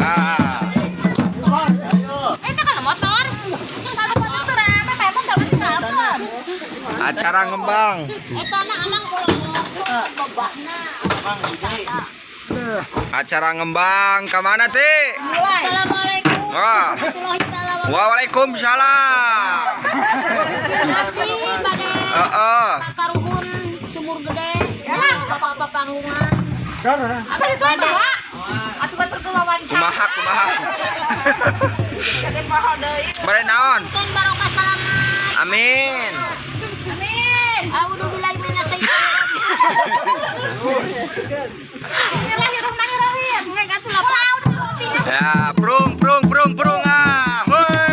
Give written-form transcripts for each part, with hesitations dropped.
Ah. Itu kan motor. Kalau motor tuh rame, memang kalau tinggalkan. Acara ngembang. Itu anak-anak bobahna. Acara ngembang kemana Ti? Assalamualaikum. Wah. Waalaikumsalam. Nanti pada karuhun sumur gede, bapak-bapak panggungan. Apa itu ada? Atuh batur kelawan. Kumaha. Bare naon? Kan barokah salamat. Amin. Amin. A'udzubillahi minasyaitonir Bismillahirrahmanirrahim. Enggak atuh lah. Ya, prung ah. Hoi.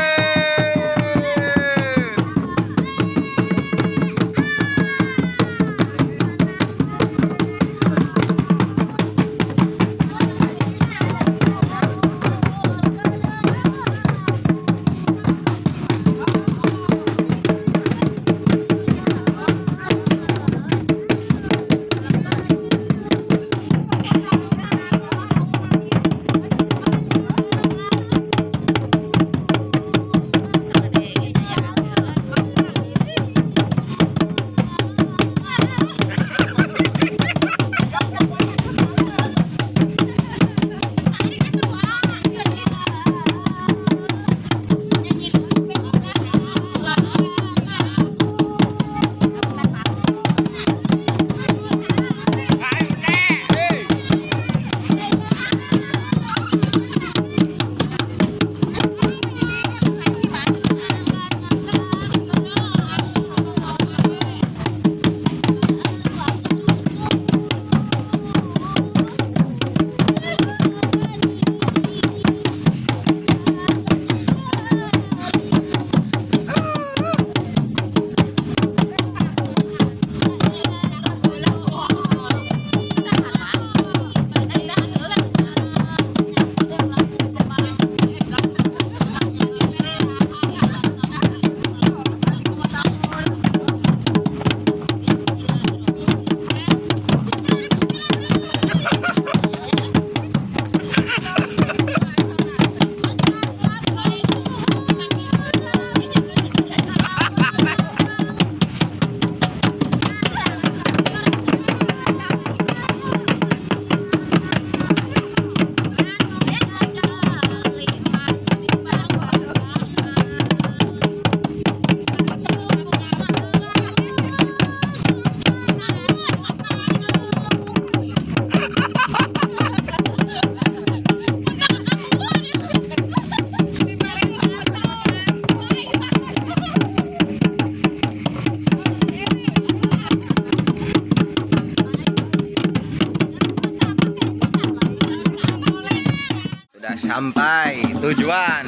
Sampai tujuan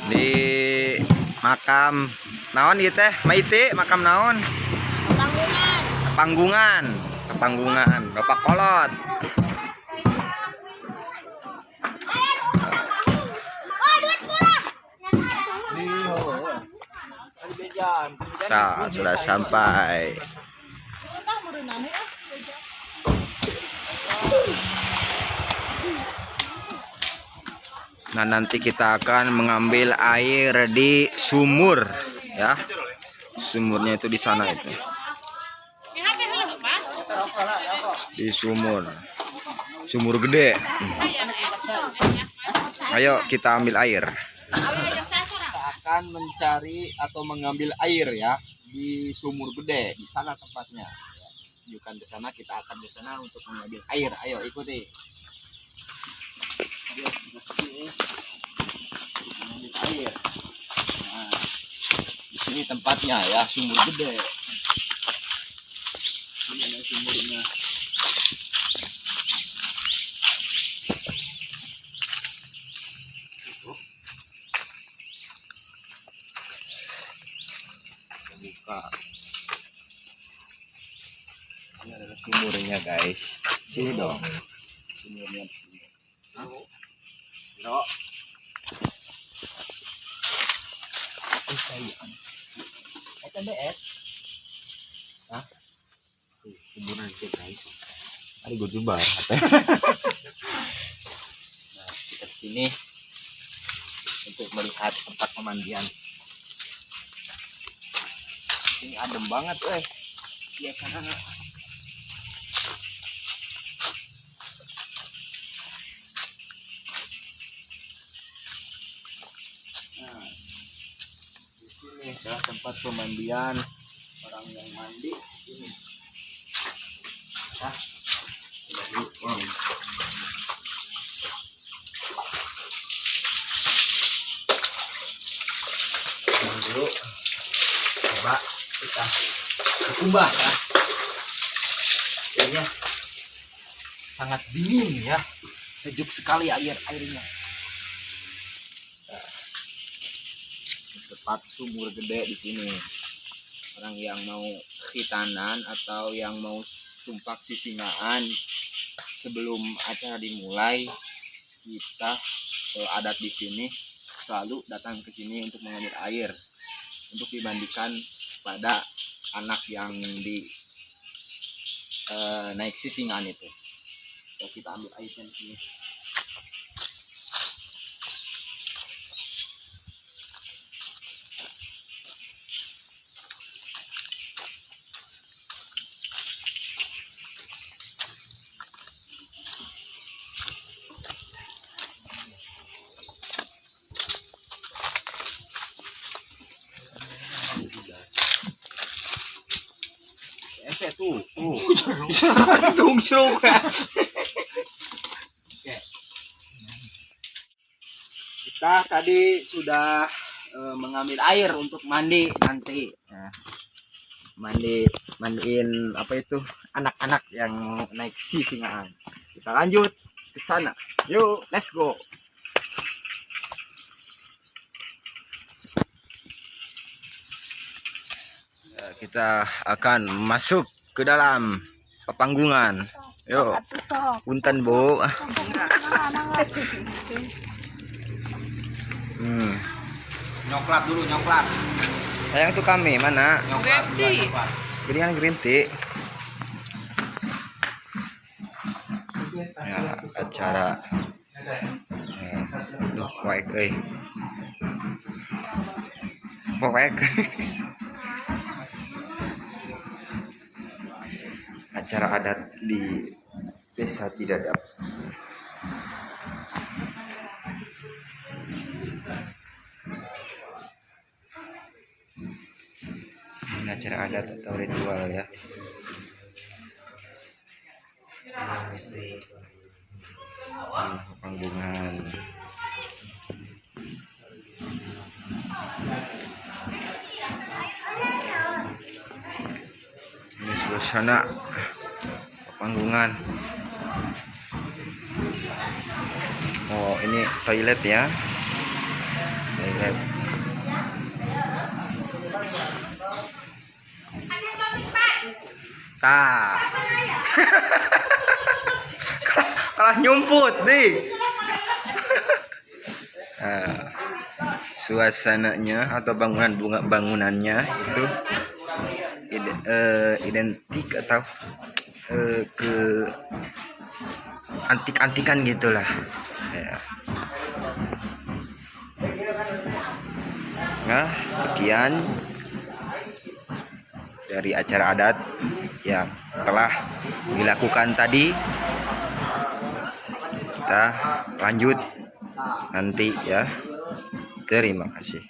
di makam naon ieu teh Maiti, makam naon? Panggungan Bapak Kolot. Nah, sudah sampai. Nah, nanti kita akan mengambil air di sumur ya. Sumurnya itu di sana itu. Di sumur. Sumur gede. Ayo kita ambil air. Kita akan mencari atau mengambil air ya di sumur gede, di sana tempatnya. Tunjukkan ke sana, kita akan ke sana untuk mengambil air. Ayo ikuti. Mengambil air. Nah, di sini tempatnya ya, sumur gede. Ini ada sumurnya. Buka. Ini adalah sumurnya guys. Sini dong. Sumurnya. No. Itu BS. Hah? Sumurnya itu guys. Ada gue jubar. sini untuk melihat tempat pemandian. Ini adem banget, biasanya. Nah, di sini adalah tempat pemandian orang yang mandi ini. Nah, dulu coba kita kumbah ya. Airnya sangat dingin ya, sejuk sekali airnya. Tempat sumur gede di sini. Orang yang mau khitanan atau yang mau tumpak sisingaan sebelum acara dimulai, kita adat di sini selalu datang ke sini untuk mengambil air untuk dimandikan pada anak yang di naik sisingan itu. Ya, kita ambil airnya di sini. Tuh, tung ceruk ya. Oke. Kita tadi sudah mengambil air untuk mandi nanti. Nah, mandiin apa itu anak-anak yang naik sisingan. Kita lanjut ke sana. Yuk, let's go. Kita akan masuk ke dalam pepanggungan. Yuk, punten Bu. Nyoklat dulu, nyoklat. Sayang tuh kami mana? Nyoklat. Giringan green tea. Ya, acara. Duh, waek euy. Waek. Acara adat di Desa Cidadap. Ini acara adat atau ritual ya. Panggungan. Ini suasana panggungan. Oh, ini toilet ya. Toilet. Tah. Kalah nyumput nih. Nah, suasananya atau bangunannya itu identik atau ke antik-antikan gitulah ya. Nah, sekian dari acara adat yang telah dilakukan tadi. Kita lanjut nanti ya. Terima kasih.